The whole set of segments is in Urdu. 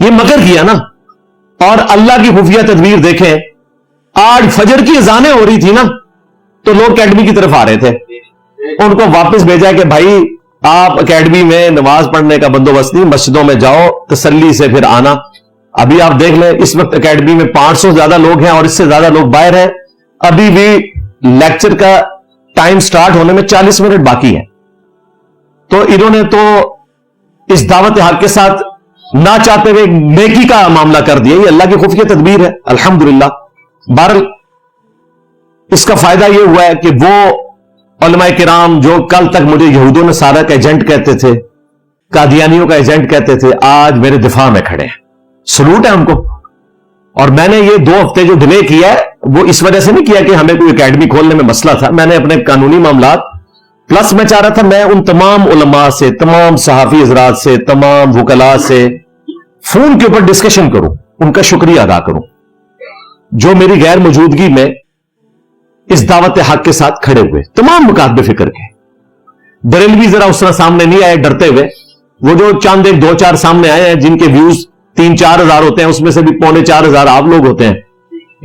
یہ مکر کیا نا. اور اللہ کی خفیہ تدبیر دیکھیں, آج فجر کی اذانیں ہو رہی تھی نا تو لوگ اکیڈمی کی طرف آ رہے تھے, ان کو واپس بھیجا کہ بھائی آپ اکیڈمی میں نماز پڑھنے کا بندوبست نہیں, مسجدوں میں جاؤ تسلی سے پھر آنا. ابھی آپ دیکھ لیں اس وقت اکیڈمی میں 500 سے زیادہ لوگ ہیں اور اس سے زیادہ لوگ باہر ہیں. ابھی بھی لیکچر کا ٹائم سٹارٹ ہونے میں 40 منٹ باقی ہے. تو انہوں نے تو اس دعوت حق کے ساتھ نہ چاہتے ہوئے نیکی کا معاملہ کر دیا. یہ اللہ کی خفیہ تدبیر ہے الحمدللہ. بہرحال اس کا فائدہ یہ ہوا ہے کہ وہ علماء کرام جو کل تک مجھے یہودوں نے سارا کا ایجنٹ کہتے تھے, قادیانیوں کا ایجنٹ کہتے تھے, آج میرے دفاع میں کھڑے ہیں. سلوٹ ہے ان کو. اور میں نے یہ 2 ہفتے جو ڈیلے کیا ہے وہ اس وجہ سے نہیں کیا کہ ہمیں کوئی اکیڈمی کھولنے میں مسئلہ تھا. میں نے اپنے قانونی معاملات پلس میں چاہ رہا تھا میں ان تمام علماء سے, تمام صحافی حضرات سے, تمام وکلاء سے فون کے اوپر ڈسکشن کروں, ان کا شکریہ ادا کروں جو میری غیر موجودگی میں اس دعوت حق کے ساتھ کھڑے ہوئے. تمام مکاتب فکر کے. بریلوی ذرا اس طرح سامنے نہیں آئے ڈرتے ہوئے, وہ جو چاند 2-4 سامنے آئے ہیں جن کے ویوز 3-4 ہزار ہوتے ہیں, اس میں سے بھی 3.25 ہزار آپ لوگ ہوتے ہیں,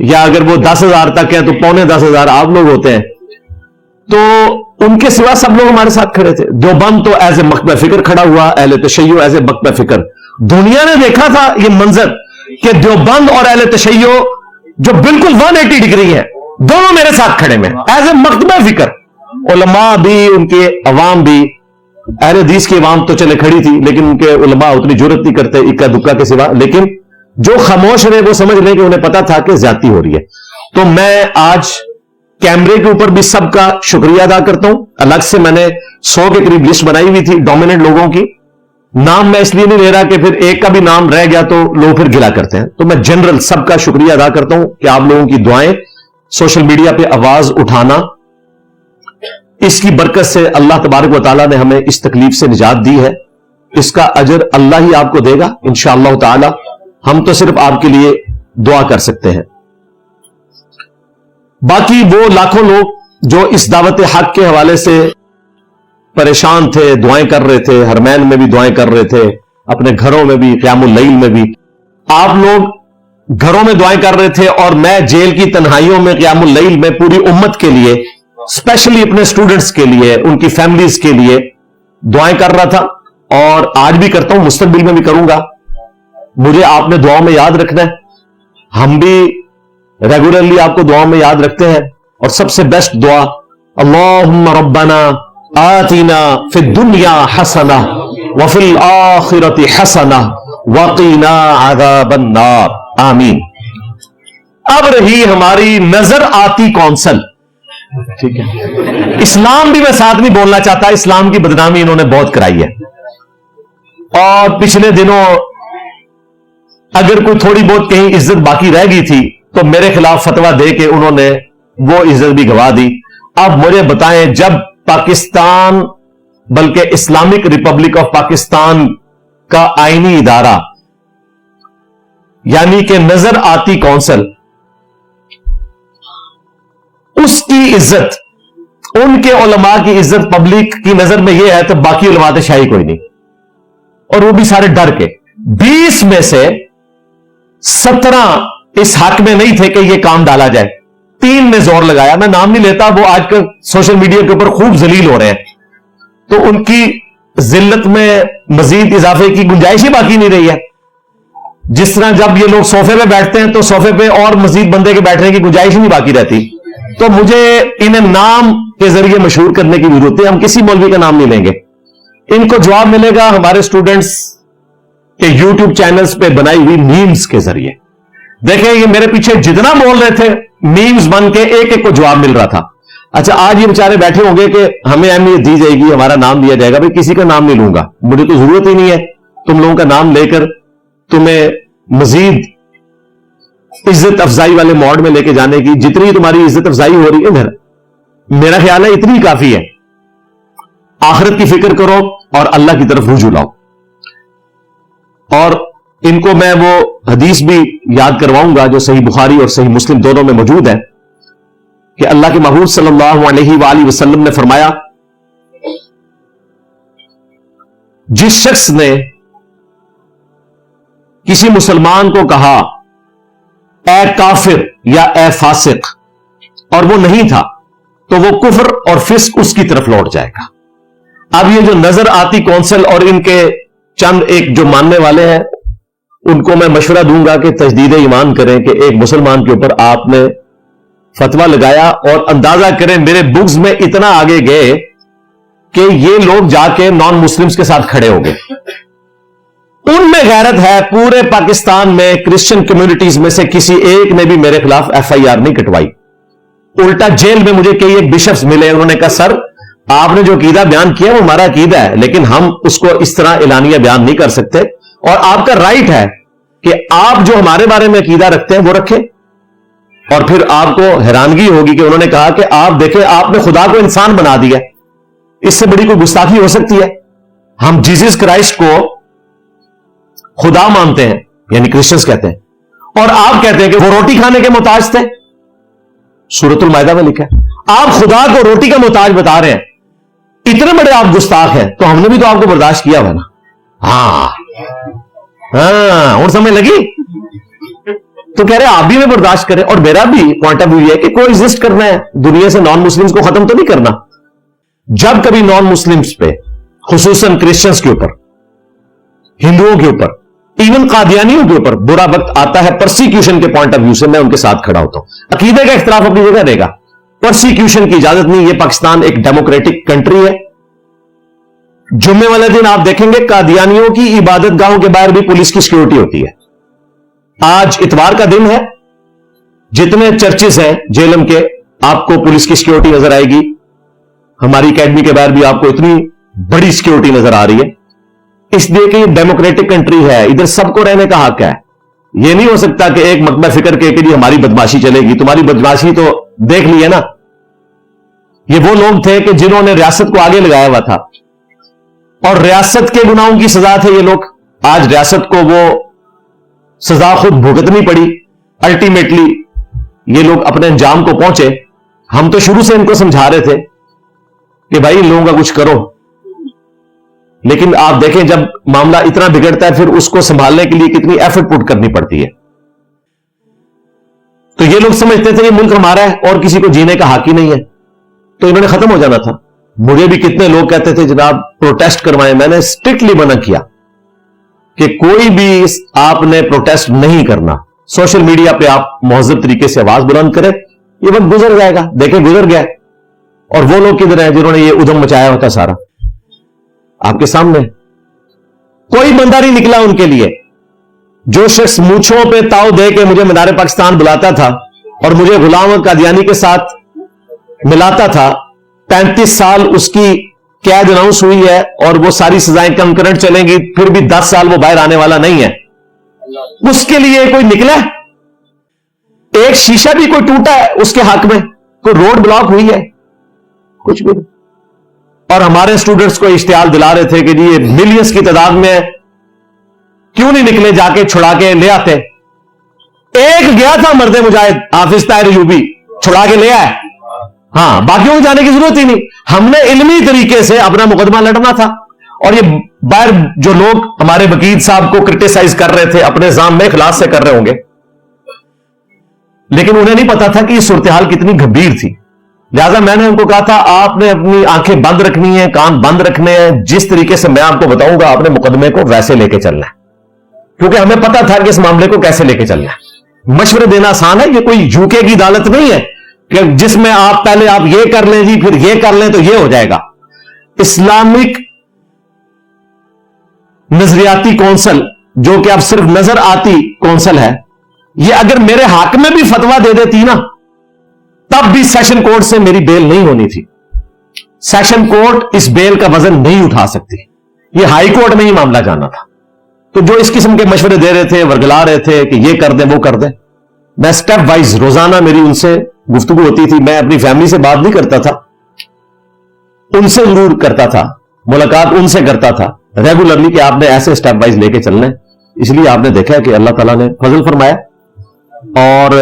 یا اگر وہ 10,000 تک ہیں تو 10,500 آپ لوگ ہوتے ہیں. تو ان کے سوا سب لوگ ہمارے ساتھ کھڑے تھے. دیوبند تو ایز اے مکتبہ فکر کھڑا ہوا, اہل تشیع ایز اے مکتبہ فکر. دنیا نے دیکھا تھا یہ منظر کہ دیوبند اور اہل تشیع جو بالکل 180 ڈگری ہے دونوں میرے ساتھ کھڑے میں ایز اے مکتبہ فکر. علماء بھی, ان کے عوام بھی, اہل حدیث کی عوام تو چلے کھڑی تھی لیکن ان کے علماء اتنی جرت نہیں کرتے اکا دکا کے سوا, لیکن جو خاموش رہے وہ سمجھ لیں کہ انہیں پتا تھا کہ زیادتی ہو رہی ہے. تو میں آج کیمرے کے اوپر بھی سب کا شکریہ ادا کرتا ہوں. الگ سے میں نے 100 کے قریب لسٹ بنائی ہوئی تھی ڈومیننٹ لوگوں کی. نام میں اس لیے نہیں لے رہا کہ پھر ایک کا بھی نام رہ گیا تو لوگ پھر گلا کرتے ہیں. تو میں جنرل سب کا شکریہ ادا کرتا ہوں کہ آپ لوگوں کی دعائیں, سوشل میڈیا پہ آواز اٹھانا, اس کی برکت سے اللہ تبارک و تعالیٰ نے ہمیں اس تکلیف سے نجات دی ہے. اس کا اجر اللہ ہی آپ کو دے گا انشاءاللہ تعالی. ہم تو صرف آپ کے لیے دعا کر سکتے ہیں. باقی وہ لاکھوں لوگ جو اس دعوت حق کے حوالے سے پریشان تھے, دعائیں کر رہے تھے, حرمین میں بھی دعائیں کر رہے تھے, اپنے گھروں میں بھی, قیام اللیل میں بھی, آپ لوگ گھروں میں دعائیں کر رہے تھے اور میں جیل کی تنہائیوں میں قیام اللیل میں پوری امت کے لیے, اسپیشلی اپنے اسٹوڈنٹس کے لیے, ان کی فیملیز کے لیے دعائیں کر رہا تھا. اور آج بھی کرتا ہوں, مستقبل میں بھی کروں گا. مجھے آپ نے دعاؤں میں یاد رکھنا ہے, ہم بھی ریگولرلی آپ کو دعاؤں میں یاد رکھتے ہیں. اور سب سے بیسٹ دعا اللہم ربنا آتنا فی الدنیا حسنہ وفی الآخرۃ حسنہ وقنا عذاب النار, آمین. اب رہی ہماری نظر آتی کونسل. ٹھیک ہے, اسلام بھی میں ساتھ نہیں بولنا چاہتا, اسلام کی بدنامی انہوں نے بہت کرائی ہے. اور پچھلے دنوں اگر کوئی تھوڑی بہت کہیں عزت باقی رہ گئی تھی تو میرے خلاف فتویٰ دے کے انہوں نے وہ عزت بھی گوا دی. اب مجھے بتائیں, جب پاکستان بلکہ اسلامک ریپبلک آف پاکستان کا آئینی ادارہ یعنی کہ نظر آتی کونسل, اس کی عزت, ان کے علماء کی عزت پبلک کی نظر میں یہ ہے تو باقی علماء تو شاہی کوئی نہیں. اور وہ بھی سارے ڈر کے. 20 میں سے 17 اس حق میں نہیں تھے کہ یہ کام ڈالا جائے. 3 نے زور لگایا, میں نام نہیں لیتا, وہ آج کل سوشل میڈیا کے اوپر خوب ذلیل ہو رہے ہیں. تو ان کی ذلت میں مزید اضافے کی گنجائش ہی باقی نہیں رہی ہے. جس طرح جب یہ لوگ صوفے پہ بیٹھتے ہیں تو صوفے پہ اور مزید بندے کے بیٹھنے کی گنجائش ہی نہیں باقی رہتی. تو مجھے انہیں نام کے ذریعے مشہور کرنے کی ضرورت ہے. ہم کسی مولوی کا نام نہیں لیں گے. ان کو جواب ملے گا ہمارے اسٹوڈنٹس کے یوٹیوب چینلز پہ بنائی ہوئی میمز کے ذریعے. دیکھیں یہ میرے پیچھے جتنا بول رہے تھے میمز بن کے ایک ایک کو جواب مل رہا تھا. اچھا آج یہ بیچارے بیٹھے ہوں گے کہ ہمیں اہمیت دی جائے گی, ہمارا نام دیا جائے گا. بھائی کسی کا نام نہیں لوں گا, مجھے تو ضرورت ہی نہیں ہے تم لوگوں کا نام لے کر تمہیں مزید عزت افزائی والے موڈ میں لے کے جانے کی. جتنی تمہاری عزت افزائی ہو رہی ہے میرا خیال ہے اتنی کافی ہے. آخرت کی فکر کرو اور اللہ کی طرف رجوع لاؤ. اور ان کو میں وہ حدیث بھی یاد کرواؤں گا جو صحیح بخاری اور صحیح مسلم دونوں میں موجود ہے کہ اللہ کے محبوب صلی اللہ علیہ وآلہ وسلم نے فرمایا, جس شخص نے کسی مسلمان کو کہا اے کافر یا اے فاسق اور وہ نہیں تھا تو وہ کفر اور فسق اس کی طرف لوٹ جائے گا. اب یہ جو نظر آتی کونسل اور ان کے چند ایک جو ماننے والے ہیں ان کو میں مشورہ دوں گا کہ تجدید ایمان کریں کہ ایک مسلمان کے اوپر آپ نے فتویٰ لگایا اور اندازہ کریں میرے بکس میں اتنا آگے گئے کہ یہ لوگ جا کے نان مسلمز کے ساتھ کھڑے ہو گئے. ان میں غیرت ہے. پورے پاکستان میں کرسچن کمیونٹیز میں سے کسی ایک نے بھی میرے خلاف ایف آئی آر نہیں کٹوائی. الٹا جیل میں مجھے کئی ایک بشپس ملے, انہوں نے کہا سر آپ نے جو عقیدہ بیان کیا وہ ہمارا عقیدہ ہے لیکن ہم اس کو اس طرح اعلانیہ بیان نہیں کر سکتے اور آپ کا رائٹ ہے کہ آپ جو ہمارے بارے میں عقیدہ رکھتے ہیں وہ رکھیں. اور پھر آپ کو حیرانگی ہوگی کہ انہوں نے کہا کہ آپ دیکھیں آپ نے خدا کو انسان بنا دیا, اس سے بڑی کوئی گستاخی ہو سکتی ہے؟ ہم جیزس کرائسٹ کو خدا مانتے ہیں یعنی کرسچنز کہتے ہیں اور آپ کہتے ہیں کہ وہ روٹی کھانے کے محتاج تھے. سورۃ المائدہ میں لکھا ہے آپ خدا کو روٹی کا محتاج بتا رہے ہیں. اتنے بڑے آپ گستاخ ہیں تو ہم نے بھی تو آپ کو برداشت کیا ہوا نا. ہاں اور سمجھ لگی تو کہہ رہے آپ بھی میں برداشت کریں. اور میرا بھی پوائنٹ آف ویو ہے کہ کوئی ایگزسٹ کرنا ہے دنیا سے, نان مسلمز کو ختم تو نہیں کرنا. جب کبھی نان مسلمز پہ خصوصاً کرسچنز کے اوپر, ہندوؤں کے اوپر, ایون قادیانیوں کے اوپر برا وقت آتا ہے پرسیکیوشن کے پوائنٹ آف ویو سے, میں ان کے ساتھ کھڑا ہوتا ہوں. عقیدے کا اختلاف اپنی جگہ رہے گا, پرسیکیوشن کی اجازت نہیں. یہ پاکستان ایک ڈیموکریٹک کنٹری ہے. جمعے والے دن آپ دیکھیں گے قادیانیوں کی عبادت گاہوں کے باہر بھی پولیس کی سیکورٹی ہوتی ہے. آج اتوار کا دن ہے, جتنے چرچز ہیں جیلم کے آپ کو پولیس کی سیکورٹی نظر آئے گی. ہماری اکیڈمی کے باہر بھی آپ کو اتنی بڑی سیکورٹی نظر آ رہی ہے, اس لیے کہ یہ ڈیموکریٹک کنٹری ہے, ادھر سب کو رہنے کا حق ہے. یہ نہیں ہو سکتا کہ ایک مکتبہ فکر کے کہ جی ہماری بدماشی چلے گی. تمہاری بدماشی تو دیکھ لی ہے نا. یہ وہ لوگ تھے کہ جنہوں نے ریاست کو آگے لگایا ہوا تھا اور ریاست کے گناہوں کی سزا تھے یہ لوگ. آج ریاست کو وہ سزا خود بھگتنی پڑی. الٹیمیٹلی یہ لوگ اپنے انجام کو پہنچے. ہم تو شروع سے ان کو سمجھا رہے تھے کہ بھائی ان لوگوں کا کچھ کرو, لیکن آپ دیکھیں جب معاملہ اتنا بگڑتا ہے پھر اس کو سنبھالنے کے لیے کتنی ایفرٹ پٹ کرنی پڑتی ہے. تو یہ لوگ سمجھتے تھے یہ ملک ہمارا ہے اور کسی کو جینے کا حق ہی نہیں ہے, تو انہوں نے ختم ہو جانا تھا. مجھے بھی کتنے لوگ کہتے تھے جناب پروٹیسٹ کروائیں. میں نے اسٹرکٹلی منع کیا کہ کوئی بھی آپ نے پروٹیسٹ نہیں کرنا. سوشل میڈیا پہ آپ مہذب طریقے سے آواز بلند کریں, یہ وقت گزر جائے گا. دیکھیں گزر گیا. اور وہ لوگ کدھر ہیں جنہوں نے یہ ادھم مچایا ہوتا سارا آپ کے سامنے. کوئی بندہ نہیں نکلا ان کے لیے. جو شخص مونچھوں پہ تاؤ دے کے مجھے مینار پاکستان بلاتا تھا اور مجھے غلام احمد قادیانی کے ساتھ ملاتا تھا, 35 سال اس کی قید اناؤنس ہوئی ہے اور وہ ساری سزائیں کنکرنٹ چلیں گی, پھر بھی 10 سال وہ باہر آنے والا نہیں ہے. اس کے لیے کوئی نکلا؟ ایک شیشہ بھی کوئی ٹوٹا ہے اس کے حق میں؟ کوئی روڈ بلاک ہوئی ہے؟ کچھ بھی. اور ہمارے اسٹوڈنٹس کو اشتعال دلا رہے تھے کہ جی یہ ملینز کی تعداد میں کیوں نہیں نکلے, جا کے چھڑا کے لے آتے. ایک گیا تھا مرد مجاہد حافظ طاہر ایوبی, چھڑا کے لے آئے. ہاں باقیوں کو جانے کی ضرورت ہی نہیں. ہم نے علمی طریقے سے اپنا مقدمہ لڑنا تھا. اور یہ باہر جو لوگ ہمارے وکیل صاحب کو کرٹیسائز کر رہے تھے اپنے زام میں اخلاص سے کر رہے ہوں گے, لیکن انہیں نہیں پتا تھا کہ یہ صورتحال کتنی گھبیر تھی. لہذا میں نے ان کو کہا تھا آپ نے اپنی آنکھیں بند رکھنی ہیں, کان بند رکھنے ہیں. جس طریقے سے میں آپ کو بتاؤں گا اپنے مقدمے کو ویسے لے کے چلنا ہے, کیونکہ ہمیں پتا تھا کہ اس معاملے کو کیسے لے کے چلنا ہے. مشورے دینا آسان ہے, یہ کوئی یوکے کی عدالت نہیں ہے کہ جس میں آپ پہلے آپ یہ کر لیں جی پھر یہ کر لیں تو یہ ہو جائے گا. اسلامک نظریاتی کونسل جو کہ اب صرف نظر آتی کونسل ہے, یہ اگر میرے حق میں بھی فتویٰ دے دیتی نا تب بھی سیشن کورٹ سے میری بیل نہیں ہونی تھی. سیشن کورٹ اس بیل کا وزن نہیں اٹھا سکتی. یہ ہائی کورٹ میں ہی معاملہ جانا تھا. تو جو اس قسم کے مشورے دے رہے تھے, ورگلا رہے تھے کہ یہ کر دیں وہ کر دیں, میں سٹیپ وائز روزانہ میری ان سے گفتگو ہوتی تھی. میں اپنی فیملی سے بات نہیں کرتا تھا, ان سے ضرور کرتا تھا, ملاقات ان سے کرتا تھا ریگولرلی کہ آپ نے ایسے سٹیپ وائز لے کے چلنا ہے. اس لیے آپ نے دیکھا کہ اللہ تعالیٰ نے فضل فرمایا. اور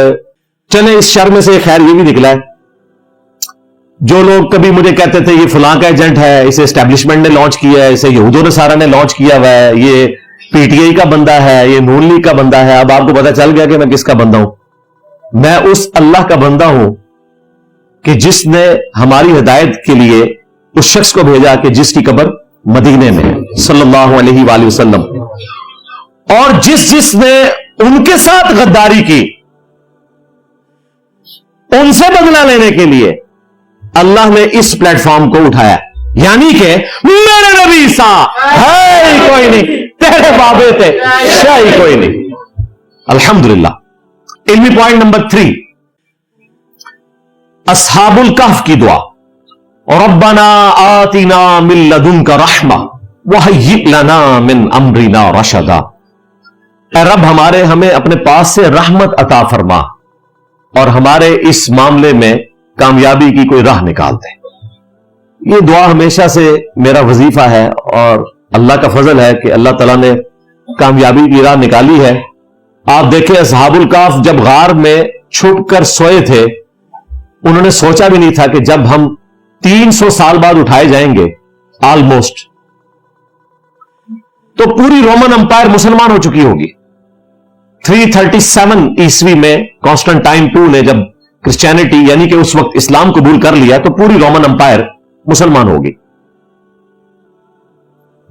چلے اس شر میں سے خیر یہ بھی نکلا ہے, جو لوگ کبھی مجھے کہتے تھے یہ فلاں کا ایجنٹ ہے, اسے اسٹیبلشمنٹ نے لانچ کیا ہے, اسے یہود و نصارہ نے لانچ کیا ہوا ہے, یہ پی ٹی آئی کا بندہ ہے، یہ نون لیگ کا بندہ ہے، اب آپ کو پتا چل گیا کہ میں کس کا بندہ ہوں. میں اس اللہ کا بندہ ہوں کہ جس نے ہماری ہدایت کے لیے اس شخص کو بھیجا کہ جس کی قبر مدینے میں صلی اللہ علیہ وآلہ وسلم، اور جس نے ان کے ساتھ غداری کی ان سے بدلہ لینے کے لیے اللہ نے اس پلیٹ فارم کو اٹھایا. یعنی کہ میرے نبی سا ہے ہی کوئی نہیں، تیرے بابے تھے ہے ہی کوئی نہیں. الحمدللہ. علمی پوائنٹ نمبر 3، اصحاب الکہف کی دعا. ربنا آتنا من لدنک رحمہ وہیئ لنا من امرنا رشدا. اے رب ہمیں اپنے پاس سے رحمت عطا فرما اور ہمارے اس معاملے میں کامیابی کی کوئی راہ نکال دے. یہ دعا ہمیشہ سے میرا وظیفہ ہے اور اللہ کا فضل ہے کہ اللہ تعالیٰ نے کامیابی کی راہ نکالی ہے. آپ دیکھیں اصحاب الکہف جب غار میں چھپ کر سوئے تھے، انہوں نے سوچا بھی نہیں تھا کہ جب ہم 300 سال بعد اٹھائے جائیں گے آلموسٹ، تو پوری رومن امپائر مسلمان ہو چکی ہوگی. 337 عیسوی میں کانسٹنٹائن II نے جب کرسچینٹی یعنی کہ اس وقت اسلام قبول کر لیا تو پوری رومن امپائر مسلمان ہوگی.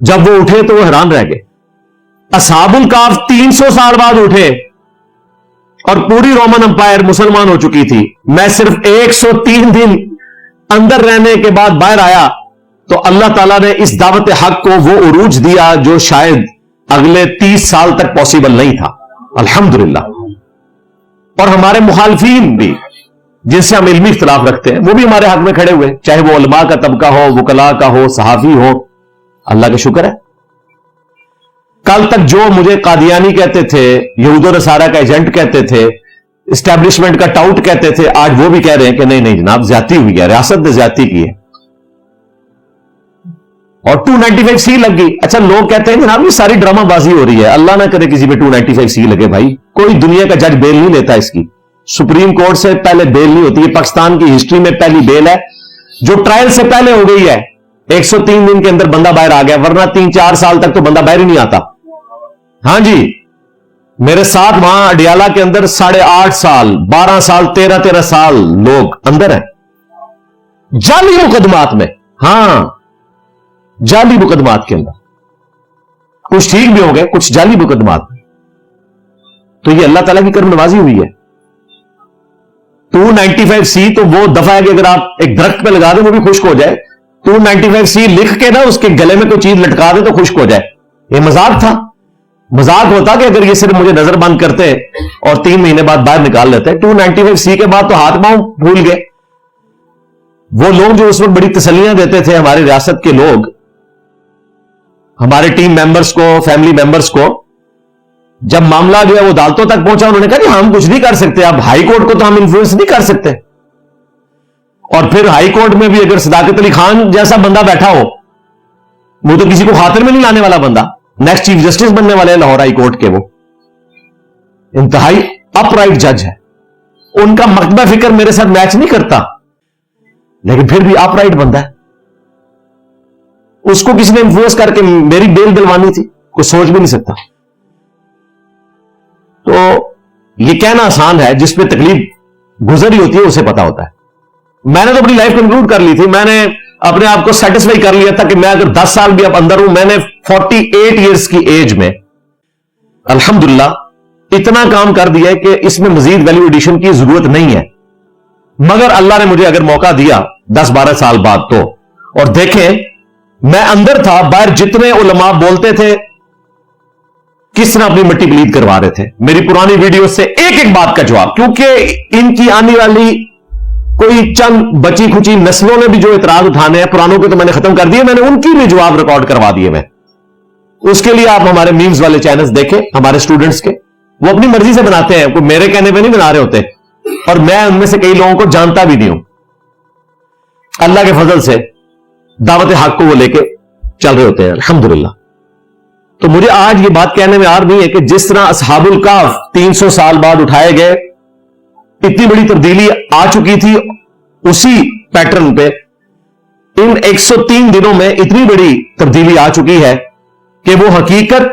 جب وہ اٹھے تو وہ حیران رہ گئے. اصحاب الکہف 300 سال بعد اٹھے اور پوری رومن امپائر مسلمان ہو چکی تھی. میں صرف 103 دن اندر رہنے کے بعد باہر آیا تو اللہ تعالیٰ نے اس دعوت حق کو وہ عروج دیا جو شاید اگلے 30 سال تک پاسبل نہیں تھا. الحمدللہ. اور ہمارے مخالفین بھی جن سے ہم علمی اختلاف رکھتے ہیں وہ بھی ہمارے حق میں کھڑے ہوئے، چاہے وہ علماء کا طبقہ ہو، وکلاء کا ہو، صحافی ہو. اللہ کا شکر ہے. کل تک جو مجھے قادیانی کہتے تھے، یہود و نصارہ کا ایجنٹ کہتے تھے، اسٹیبلشمنٹ کا ٹاؤٹ کہتے تھے، آج وہ بھی کہہ رہے ہیں کہ نہیں جناب زیادتی ہوئی ہے، ریاست نے زیادتی کی ہے اور 295C لگ گئی. اچھا لوگ کہتے ہیں جناب یہ ساری ڈرامہ بازی ہو رہی ہے. اللہ نہ کرے کسی پہ 295C لگے. بھائی کوئی دنیا کا جج بیل نہیں لیتا اس کی. سپریم کورٹ سے پہلے بیل نہیں ہوتی. یہ پاکستان کی ہسٹری میں پہلی بیل ہے جو ٹرائل سے پہلے ہو گئی ہے. 103 دن کے اندر بندہ باہر آ گیا، ورنہ 3-4 سال تک تو بندہ باہر ہی نہیں آتا. ہاں جی، میرے ساتھ وہاں اڈیالہ کے اندر 8.5 سال 12 سال 13 سال لوگ اندر ہیں جعلی مقدمات میں. ہاں جعلی مقدمات کے اندر، کچھ ٹھیک بھی ہو گئے، کچھ جعلی مقدمات میں. تو یہ اللہ تعالیٰ کی کرم نوازی ہوئی ہے. 295C تو وہ دفعہ ہے کہ اگر آپ ایک درخت پہ لگا دیں وہ بھی خشک ہو جائے. 295C لکھ کے نا اس کے گلے میں کوئی چیز لٹکا دیں تو خشک ہو جائے. یہ مذاق تھا. مذاق ہوتا کہ اگر یہ صرف مجھے نظر بند کرتے اور 3 مہینے بعد باہر نکال لیتے. 295C کے بعد تو ہاتھ پاؤں بھول گئے. وہ لوگ جو اس وقت بڑی تسلیاں دیتے تھے، ہماری ریاست کے لوگ، ہمارے ٹیم ممبرز کو، فیملی ممبرز کو، جب معاملہ جو ہے وہ عدالتوں تک پہنچا انہوں نے کہا کہ ہم کچھ نہیں کر سکتے. اب ہائی کورٹ کو تو ہم انفلوئنس نہیں کر سکتے. اور پھر ہائی کورٹ میں بھی اگر صداقت علی خان جیسا بندہ بیٹھا ہو، وہ تو کسی کو خاطر میں نہیں لانے والا بندہ، نیکسٹ چیف جسٹس بننے والے لاہور ہائی کورٹ کے، وہ انتہائی اپ رائٹ جج ہے. ان کا مکتبہ فکر میرے ساتھ میچ نہیں کرتا، لیکن پھر بھی اپ رائٹ بندہ ہے. اس کو کسی نے انفلوئنس کر کے میری بیل دلوانی تھی، کوئی سوچ بھی نہیں سکتا. تو یہ کہنا آسان ہے، جس پہ تکلیف گزری ہوتی ہے اسے پتا ہوتا ہے. میں نے تو اپنی لائف کنکلوڈ کر لی تھی. میں نے اپنے آپ کو سیٹسفائی کر لیا تھا کہ میں اگر 10 سال بھی اب اندر ہوں، میں نے 48 ایئرز کی ایج میں الحمدللہ اتنا کام کر دیا ہے کہ اس میں مزید ویلیو ایڈیشن کی ضرورت نہیں ہے. مگر اللہ نے مجھے اگر موقع دیا 10-12 سال بعد تو، اور دیکھیں میں اندر تھا، باہر جتنے علماء بولتے تھے کس طرح اپنی مٹی پلید کروا رہے تھے. میری پرانی ویڈیو سے ایک ایک بات کا جواب، کیونکہ ان کی آنے والی کوئی چند بچی کھچی نسلوں نے بھی جو اعتراض اٹھانے ہیں، پرانوں کے تو میں نے ختم کر دیے، میں نے ان کی بھی جواب ریکارڈ کروا دیے. میں اس کے لیے آپ ہمارے میمز والے چینلز دیکھیں، ہمارے اسٹوڈنٹس کے، وہ اپنی مرضی سے بناتے ہیں، کوئی میرے کہنے پہ نہیں بنا رہے ہوتے. اور میں ان میں سے کئی لوگوں کو جانتا بھی نہیں ہوں. اللہ کے فضل سے دعوت حق کو وہ لے کے چل رہے ہوتے ہیں الحمدللہ. تو مجھے آج یہ بات کہنے میں آر نہیں ہے کہ جس طرح اصحاب الکہف 300 سال بعد اٹھائے گئے، اتنی بڑی تبدیلی آ چکی تھی، اسی پیٹرن پہ ان 103 دنوں میں اتنی بڑی تبدیلی آ چکی ہے کہ وہ حقیقت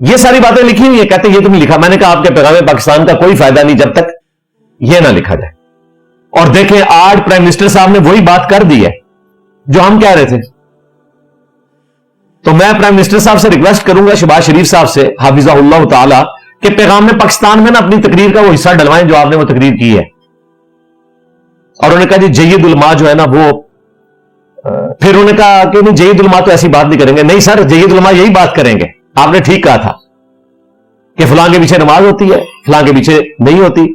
یہ ساری باتیں لکھی ہوئی ہے. کہتے یہ تم نے لکھا. میں نے کہا آپ کے پیغام پاکستان کا کوئی فائدہ نہیں جب تک یہ نہ لکھا جائے. اور دیکھیں آج پرائم منسٹر صاحب نے وہی بات کر دی ہے جو ہم کہہ رہے تھے. تو میں پرائم منسٹر صاحب سے ریکویسٹ کروں گا, شہباز شریف صاحب سے حافظہ اللہ تعالی, کہ پیغام میں پاکستان میں نا اپنی تقریر کا وہ حصہ ڈلوائیں جو آپ نے وہ تقریر کی ہے. اور انہوں نے کہا جی جید علماء جو ہے نا وہ, پھر انہوں نے کہا کہ نہیں جید علماء تو ایسی بات نہیں کریں گے. نہیں سر, جید علماء یہی بات کریں گے. آپ نے ٹھیک کہا تھا کہ فلاں کے پیچھے نماز ہوتی ہے, فلاں کے پیچھے نہیں ہوتی,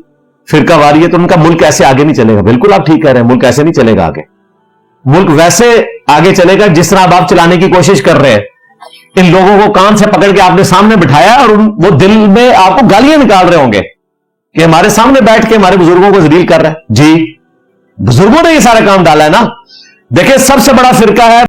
فرقہ واری ہے, تو ان کا ملک ایسے آگے نہیں چلے گا. بالکل آپ ٹھیک کہہ رہے ہیں, ملک ایسے نہیں چلے گا آگے. ملک ویسے آگے چلے گا جس طرح آپ چلانے کی کوشش کر رہے ہیں. ان لوگوں کو کان سے پکڑ کے آپ نے سامنے بٹھایا اور وہ دل میں آپ کو گالیاں نکال رہے ہوں گے کہ ہمارے سامنے بیٹھ کے ہمارے بزرگوں کو ذلیل کر رہا ہے. جی بزرگوں نے یہ سارا کام ڈالا ہے نا. دیکھیں سب سے بڑا فرقہ ہے